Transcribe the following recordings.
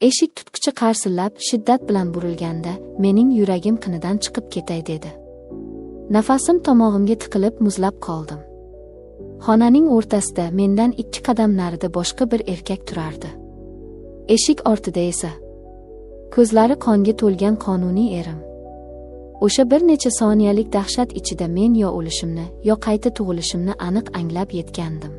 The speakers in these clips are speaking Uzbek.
Eshik tutqichi qarsillab, shiddat bilan burilganda, mening yuragim qinidan chiqib ketay dedi. Nafasim tomog'imga tiqilib muzlab qoldim. Xonaning o'rtasida mendan 2 qadam narida boshqa bir erkak turardi. Eshik ortida esa ko'zlari qonga to'lgan qonuniy erim. O'sha bir necha soniyalik dahshat ichida men yo o'lishimni, yo qayta tug'ilishimni aniq anglab yetgandim.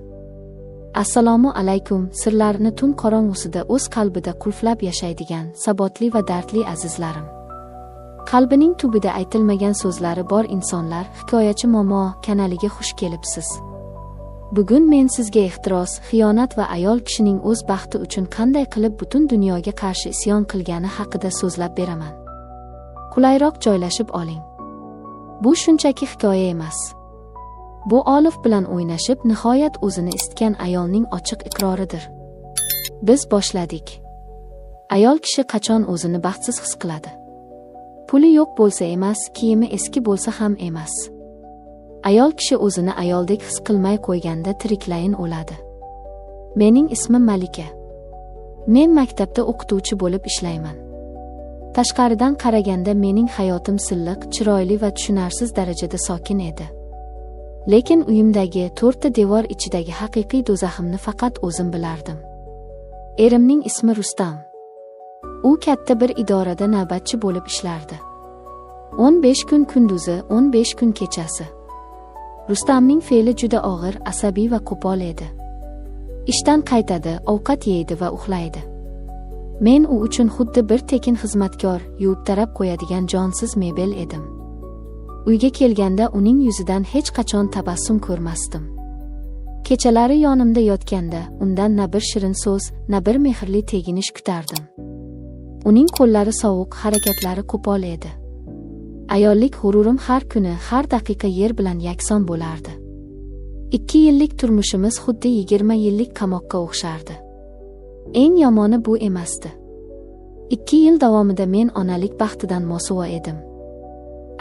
Assalomu alaykum, sirlarini tun qorong'usida o'z qalbida qulflab yashaydigan sabotli va dardli azizlarim. Qalbining tubida aytilmagan so'zlari bor insonlar hikoyachi Momo kanaliga xush kelibsiz. Bugun men sizga ehtiros, xiyonat va ayol kishining o'z baxti uchun qanday qilib butun dunyoga qarshi isyon qilgani haqida so'zlab beraman. Qulayroq joylashib oling. Bu shunchaki hikoya emas. Bu Olif bilan o'ynashib, nihoyat o'zini isitgan ayolning ochiq iqroridir. Biz boshladik. Ayol kishi qachon o'zini baxtsiz his qiladi? Puli yo'q bo'lsa emas, kiyimi eski bo'lsa ham emas. Ayol kishi o'zini ayoldek his qilmay qo'yganda tiriklayin o'ladi. Mening ismim Malika. Men maktabda o'qituvchi bo'lib ishlayman. Tashqaridan qaraganda mening hayotim silliq, chiroyli va tushunarsiz darajada sokin edi. Lekin uyimdagi 4 ta devor ichidagi haqiqiy do'zaximni faqat o'zim bilardim. Erimning ismi Rustam. U katta bir idorada navbatchi bo'lib ishlardi. 15 kun kunduzi, 15 kun kechasi. Rustamning fe'li juda og'ir, asabiy va qo'pol edi. Ishdan qaytadi, ovqat yeydi va uxlaydi. Men u uchun xuddi bir tekin xizmatkor, yuvib tarab qo'yadigan jonsiz mebel edim. Uyga kelganda uning yuzidan hech qachon tabassum ko'rmasdim. Kechalari yonimda yotganda undan na bir shirin so'z, na bir mehrli teginish kutardim. Uning qo'llari sovuq, harakatlari qo'pol edi. Ayollik g'ururim har kuni, har daqiqa yer bilan yakson bo'lardi. 2 yillik turmushimiz xuddi 20 yillik qamoqqa o'xshardi. Eng yomoni bu emasdi. 2 yil davomida men onalik baxtidan mosuvo edim.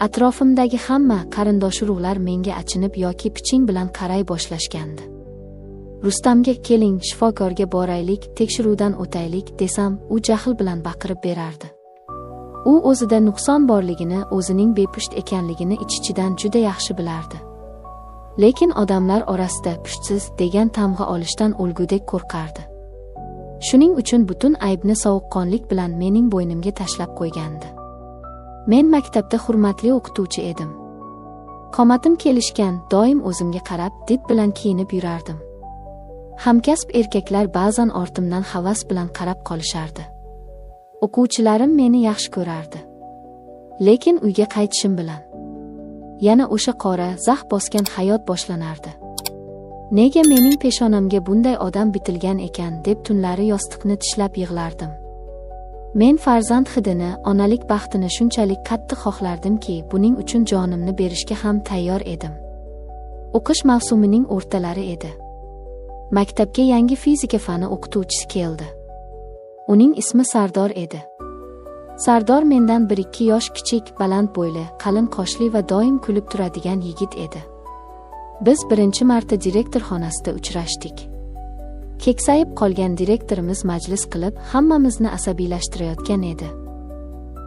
Atrofimdagi hamma qarindosh-urug'lar menga achinib yoki piching bilan qaray boshlashgandi. Rustamga keling, shifokorga boraylik, tekshiruvdan o'taylik desam, u jahl bilan baqirib berardi. U o'zida nuqson borligini, o'zining bepusht ekanligini ich-ichidan juda yaxshi bilardi. Lekin odamlar orasida pushtsiz degan tamg'a olishdan o'lgudek qo'rqardi. Shuning uchun butun aybni sovuqqonlik bilan mening bo'ynimga tashlab qo'ygandi. Men maktabda hurmatli o'qituvchi edim. Qomatim kelishgan, doim o'zimga qarab, did bilan kiyinib yurardim. Hamkasb erkaklar ba'zan ortimdan havas bilan qarab qolishardi. O'quvchilarim meni yaxshi ko'rardi. Lekin uyga qaytishim bilan yana o'sha qora, zax bosgan hayot boshlanardi. Nega mening peshonamga bunday odam bitilgan ekan deb tunlari yostiqni tishlab yig'lardim. Men farzand hidini, onalik baxtini shunchalik qattiq xohlardimki, buning uchun jonimni berishga ham tayyor edim. O'qish mavsumining o'rtalari edi. Maktabga yangi fizika fani o'qituvchisi keldi. Uning ismi Sardor edi. Sardor mendan 1-2 yosh kichik, baland bo'yli, qalin qoshli va doim kulib turadigan yigit edi. Biz birinchi marta direktor xonasida uchrashdik. Keksayib qolgan direktorimiz majlis qilib, hammamizni asabiylashtirayotgan edi.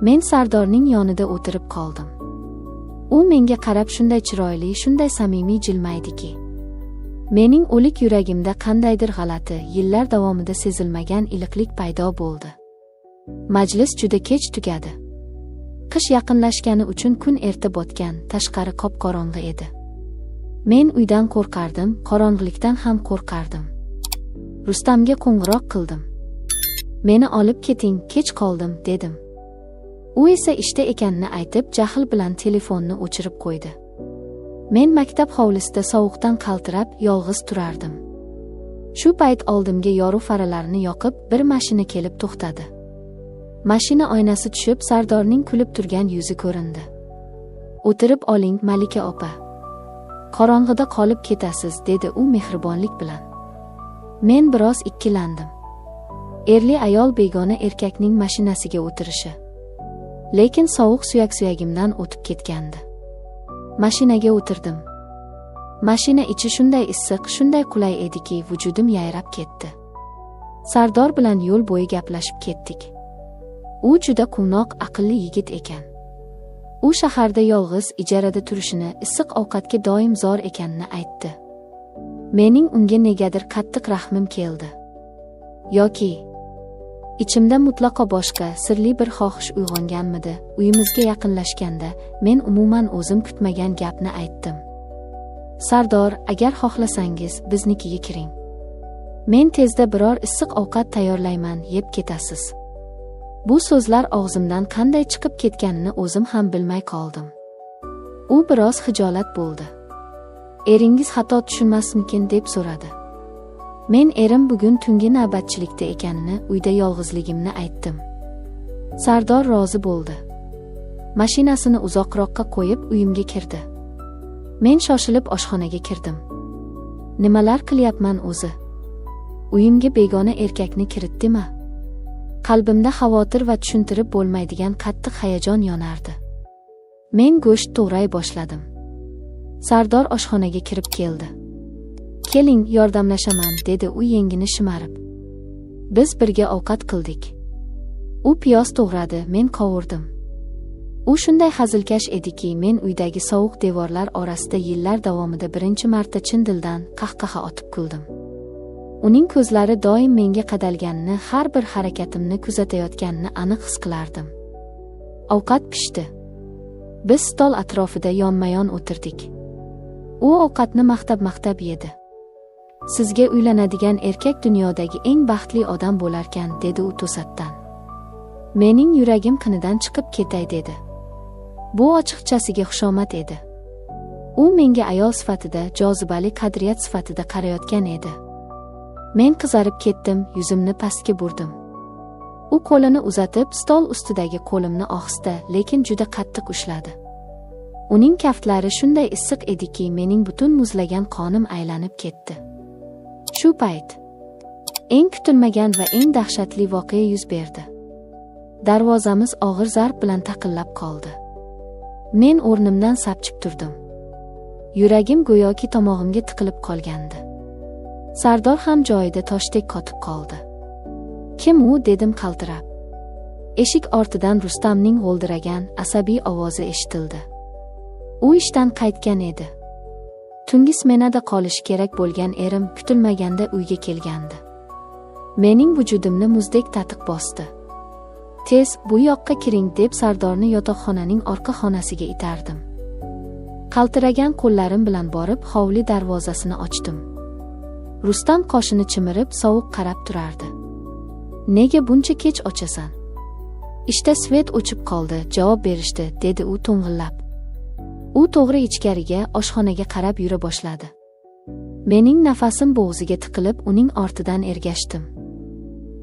Men Sardorning yonida o'tirib qoldim. U menga qarab shunday chiroyli, shunday samimiy jilmaydiki, mening o'lik yuragimda qandaydir g'alati, yillar davomida sezilmagan iliqlik paydo bo'ldi. Majlis juda kech tugadi. Qish yaqinlashgani uchun kun erta botgan, tashqari qop-qorong'i edi. Men uydan qo'rqardim, qorong'ilikdan ham qo'rqardim. Rustamga qo'ng'iroq qildim. Meni olib keting, kech qoldim, dedim. U esa ishda ekanini aytib, jahl bilan telefonni o'chirib qo'ydi. Men maktab hovlisida sovuqdan qaltirab, yolg'iz turardim. Shu payt oldimga yorug' faralarini yoqib, bir mashina kelib to'xtadi. Mashina oynasi tushib, Sardorning kulib turgan yuzi ko'rindi. "O'tirib oling, Malika opa. Qorong'ida qolib ketasiz", dedi u mehribonlik bilan. Men biroz ikkilandim. Erli ayol begona erkakning mashinasiga o'tirishi. Lekin sovuq suyak-suyagimdan o'tib ketgandi. Mashinaga o'tirdim. Mashina ichi shunday issiq, shunday qulay ediki, vujudim yayrab ketdi. Sardor bilan yo'l bo'yi gaplashib ketdik. U juda quvnoq, aqlli yigit ekan. U shaharda yolg'iz ijarada turishini, issiq ovqatga doim zor ekanini aytdi. Mening unga negadir qattiq rahmim keldi. Yoki ichimda mutlaqo boshqa, sirli bir xohish uyg'onganmidi? Uyimizga yaqinlashganda men umuman o'zim kutmagan gapni aytdim. Sardor, agar xohlasangiz, biznikiga kiring. Men tezda biror issiq ovqat tayyorlayman, yeb ketasiz. Bu so'zlar og'zimdan qanday chiqib ketganini o'zim ham bilmay qoldim. U biroz xijolat bo'ldi. Eringiz xato tushunmasmikin deb so'radi. Men erim bugun tungi navbatchilikda ekanini, uyda yolg'izligimni aytdim. Sardor rozi bo'ldi. Mashinasini uzoqroqqa qo'yib uyimga kirdi. Men shoshilib oshxonaga kirdim. Nimalar qilyapman o'zi? Uyimga begona erkakni kiritdimi? Qalbimda xavotir va tushuntirib bo'lmaydigan qattiq hayajon yonardi. Men go'sht to'g'ray boshladim. Sardor oshxonaga kirib keldi. Keling, yordamlashaman, dedi u yengini shimarib. Biz birga ovqat qildik. U piyoz to'g'radi, men qovurdim. U shunday hazilkash ediki, men uydagi sovuq devorlar orasida yillar davomida birinchi marta chin dildan qahqaha otib kuldim. Uning ko'zlari doim menga qadalganini, har bir harakatimni kuzatayotganini aniq his qilardim. Ovqat pishdi. Biz stol atrofida yonma-yon o'tirdik. U ovqatni maqtab yedi. Sizga uylanadigan erkak dunyodagi eng baxtli odam bo'larkan, dedi u to'satdan. Mening yuragim qinidan chiqib ketay dedi. Bu ochiqchasiga xushomad edi. U menga ayol sifatida, jozibali qadriyat sifatida qarayotgan edi. Men qizarib ketdim, yuzimni pastga burdim. U qo'lini uzatib, stol ustidagi qo'limni ohista, lekin juda qattiq ushladi. Uning kaftlari shunday issiq ediki, mening butun muzlagan qonim aylanib ketdi. Shu payt eng kutilmagan va eng dahshatli voqea yuz berdi. Darvozamiz og'ir zarb bilan taqillab qoldi. Men o'rnimdan sapchib turdim. Yuragim go'yoki tomog'imga tiqilib qolgandi. Sardor ham joyida toshdek qotib qoldi. Kim u, dedim qaltirab. Eshik ortidan Rustamning g'o'ldiragan, asabiy ovozi eshitildi. U ishdan qaytgan edi. Tungi smenada qolishi kerak bo'lgan erim kutilmaganda uyga kelgandi. Mening vujudimni muzdek tatiq bosdi. Tez, bu yoqqa kiring, deb Sardorni yotoqxonaning orqa xonasiga itardim. Qaltiragan qo'llarim bilan borib hovli darvozasini ochdim. Rustam qoshini chimirib sovuq qarab turardi. Nega buncha kech ochasan? Ishda svet o'chib qoldi, javob berishdi, dedi u to'ng'illab. U to'g'ri ichkariga, oshxonaga qarab yura boshladi. Mening nafasim bo'g'ziga tiqilib, uning ortidan ergashdim.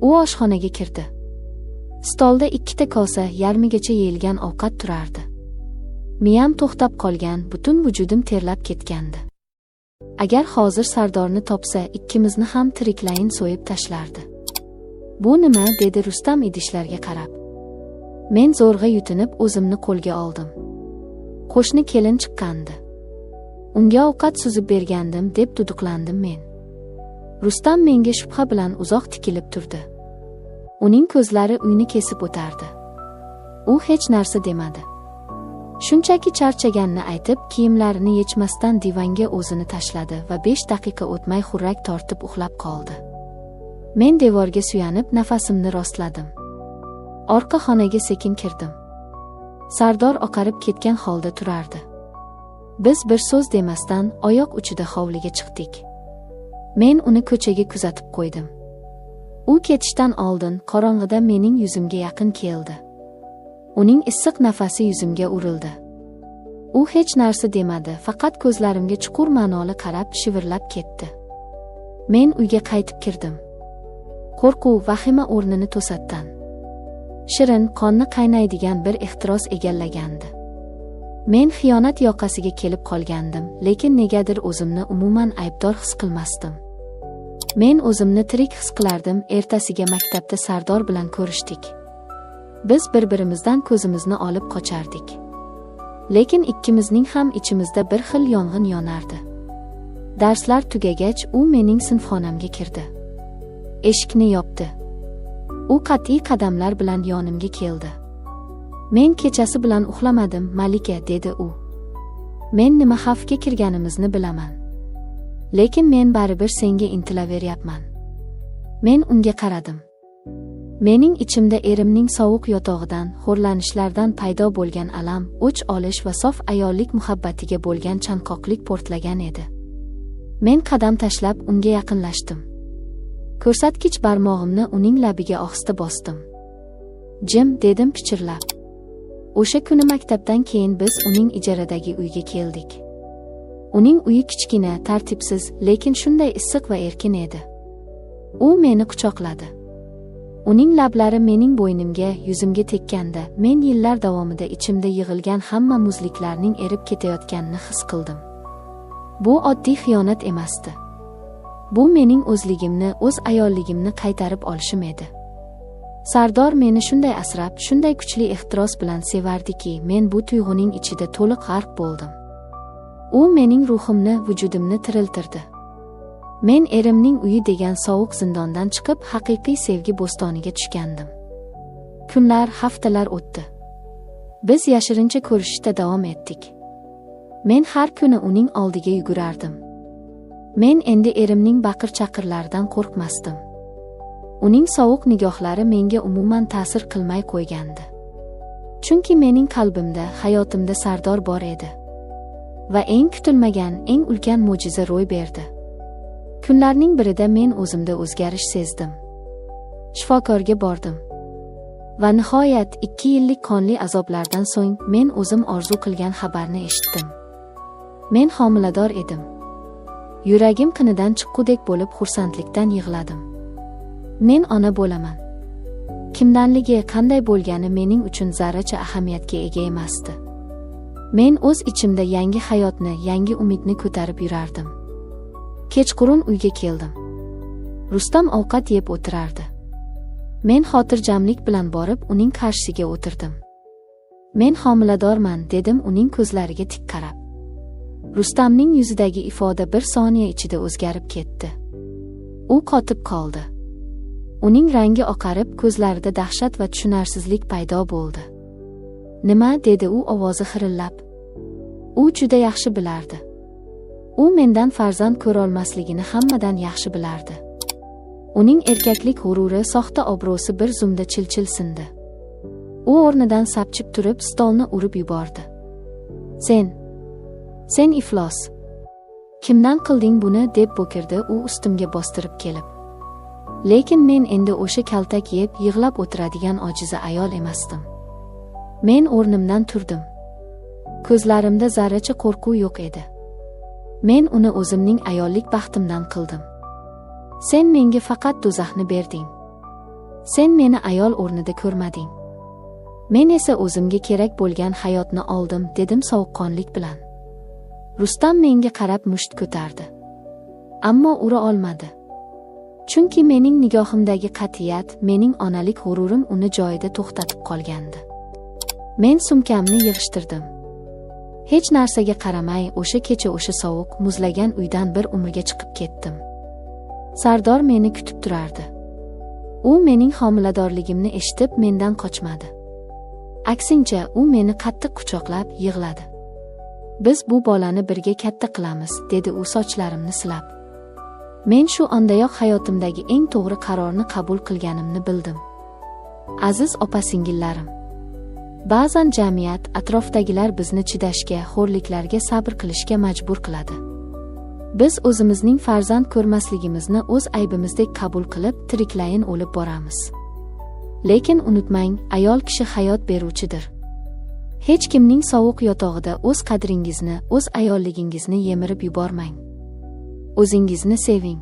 U oshxonaga kirdi. Stolda 2 kosa yarmigacha yeyilgan ovqat turardi. Miyam to'xtab qolgan, butun vujudim terlab ketgandi. Agar hozir Sardorni topsa, ikkimizni ham tiriklayin so'yib tashlardi. Bu nima, dedi Rustam idishlarga qarab. Men zo'rg'a yutinib o'zimni qo'lga oldim. Qo'shni kelin chiqqandi. Unga ovqat suzib bergandim, deb duduqlandim men. Rustam menga shubha bilan uzoq tikilib turdi. Uning ko'zlari uyni kesib o'tardi. U hech narsa demadi. Shunchaki charchaganini aytib, kiyimlarini yechmasdan divanga o'zini tashladi va 5 daqiqa o'tmay xurrak tortib uxlab qoldi. Men devorga suyanib nafasimni rostladim. Orqa xonaga sekin kirdim. Sardor oqarib ketgan holda turardi. Biz bir so'z demasdan oyoq uchida hovliga chiqdik. Men uni ko'chaga kuzatib qo'ydim. U ketishdan oldin qorong'ida mening yuzimga yaqin keldi. Uning issiq nafasi yuzimga urildi. U hech narsa demadi, faqat ko'zlarimga chuqur ma'noli qarab shivirlab ketdi. Men uyga qaytib kirdim. Qo'rquv, vahima o'rnini to'satdan. Shirin, qonni qaynaydigan bir ehtiros egallagandi. Men xiyonat yoqasiga kelib qolgandim, lekin negadir o'zimni umuman aybdor his qilmasdim. Men o'zimni tirik his qilardim. Ertasiga maktabda Sardor bilan ko'rishdik. Biz bir-birimizdan ko'zimizni olib qochardik. Lekin ikkimizning ham ichimizda bir xil yong'in yonardi. Darslar tugagach, u mening sinfxonamga kirdi. eshikni yopdi. U qat'iy qadamlar bilan yonimga keldi. Men kechasi bilan uxlamadim, Malika, dedi u. Men nima xavfga kirganimizni bilaman. Lekin men baribir senga intilaveryapman. Men unga qaradim. Mening ichimda erimning sovuq yotog'idan, xo'rlanishlardan paydo bo'lgan alam, o'ch olish va sof ayollik muhabbatiga bo'lgan chanqoqlik portlagan edi. Men qadam tashlab unga yaqinlashdim. Ko'rsatkich barmog'imni uning labiga ohista bosdim. Jim, dedim pichirlab. O'sha kuni maktabdan keyin biz uning ijaradagi uyga keldik. Uning uyi kichkina, tartibsiz, lekin shunday issiq va erkin edi. U meni quchoqladi. Uning lablari mening bo'ynimga, yuzimga tekkanda, men yillar davomida ichimda yig'ilgan hamma muzliklarning erib ketayotganini his qildim. Bu oddiy xiyonat emasdi. Bu mening o'zligimni, o'z ayolligimni qaytarib olishim edi. Sardor meni shunday asrab, shunday kuchli ehtiros bilan sevardiki, men bu tuyg'uning ichida to'liq g'arq bo'ldim. U mening ruhimni, vujudimni tiriltirdi. Men erimning uyi degan sovuq zindondan chiqib, haqiqiy sevgi bo'stoniga tushgandim. Kunlar, haftalar o'tdi. Biz yashirincha ko'rishishda davom etdik. Men har kuni uning oldiga yugurardim. Men endi erimning baqir-chaqirlaridan qo'rqmasdim. Uning sovuq nigohlari menga umuman ta'sir qilmay qo'ygandi. Chunki mening qalbimda, hayotimda Sardor bor edi. Va eng kutilmagan, eng ulkan mo'jiza ro'y berdi. Kunlarning birida men o'zimda o'zgarish sezdim. Shifokorga bordim. Va nihoyat 2 yillik qonli azoblardan so'ng men o'zim orzu qilgan xabarni eshitdim. Men homilador edim. Yuragim qinidan chiqqudek bo'lib xursandlikdan yig'ladim. Men ona bo'laman. Kimdanligi, qanday bo'lgani mening uchun zarracha ahamiyatga ega emasdi. Men o'z ichimda yangi hayotni, yangi umidni ko'tarib yurardim. Kechqurun uyga keldim. Rustam ovqat yeb o'tirardi. Men xotirjamlik bilan borib uning qarshisiga o'tirdim. Men homiladorman, dedim uning ko'zlariga tik qarab. Rustamning yuzidagi ifoda bir soniya ichida o'zgarib ketdi. U qotib qoldi. Uning rangi oqarib, ko'zlarida dahshat va tushunarsizlik paydo bo'ldi. Nima, dedi u ovozi xirillab. U juda yaxshi bilardi. U mendan farzand ko'ra olmasligini hammadan yaxshi bilardi. Uning erkaklik g'ururi, soxta obro'si bir zumda chil-chil sindi. U o'rnidan sapchib turib, stolni urib yubordi. Sen iflos. Kimdan qilding buni, deb bo'kirdi u ustimga bostirib kelib. Lekin men endi o'sha kaltak yeb, yig'lab o'tiradigan ojiza ayol emasdim. Men o'rnimdan turdim. Ko'zlarimda zarracha qo'rquv yo'q edi. Men uni o'zimning ayollik baxtimdan qildim. Sen menga faqat do'zaxni berding. Sen meni ayol o'rnida ko'rmading. Men esa o'zimga kerak bo'lgan hayotni oldim, dedim sovuqqonlik bilan. Rustam menga qarab musht ko'tardi. Ammo ura olmadi. Chunki mening nigohimdagi qat'iyat, mening onalik g'ururim uni joyida to'xtatib qolgandi. Men sumkamni yig'ishtirdim. Hech narsaga qaramay, o'sha kecha o'sha sovuq, muzlagan uydan bir umrga chiqib ketdim. Sardor meni kutib turardi. U mening homiladorligimni eshitib mendan qochmadi. Aksincha, u meni qattiq quchoqlab yig'ladi. Biz bu bolani birga katta qilamiz, dedi u sochlarimni silab. Men shu ondayoq hayotimdagi eng to'g'ri qarorni qabul qilganimni bildim. Aziz opa-singillarim, ba'zan jamiyat, atrofdagilar bizni chidashga, xo'rliklarga sabr qilishga majbur qiladi. Biz o'zimizning farzand ko'rmasligimizni o'z aybimizdek qabul qilib, tiriklayin o'lib boramiz. Lekin unutmang, ayol kishi hayot beruvchidir. Hech kimning sovuq yotog'ida o'z qadringizni, o'z ayolligingizni yemirib yubormang. O'zingizni seving.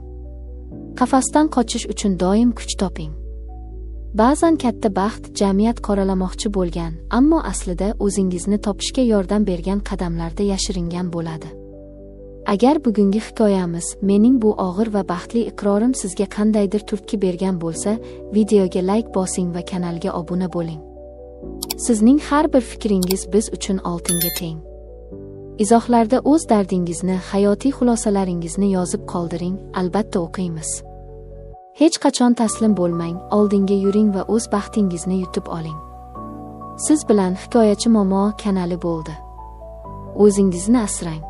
Qafasdan qochish uchun doim kuch toping. Ba'zan katta baxt jamiyat qoralamoqchi bo'lgan, ammo aslida o'zingizni topishga yordam bergan qadamlarda yashiringan bo'ladi. Agar bugungi hikoyamiz, mening bu og'ir va baxtli iqrorim sizga qandaydir turtki bergan bo'lsa, videoga like bosing va kanalga obuna bo'ling. Sizning har bir fikringiz biz uchun oltinga teng. Izohlarda o'z dardingizni, hayotiy xulosalaringizni yozib qoldiring, albatta o'qiymiz. Hech qachon taslim bo'lmang, oldinga yuring va o'z baxtingizni yutib oling. Siz bilan Hikoyachi Momo kanali bo'ldi. O'zingizni asrang.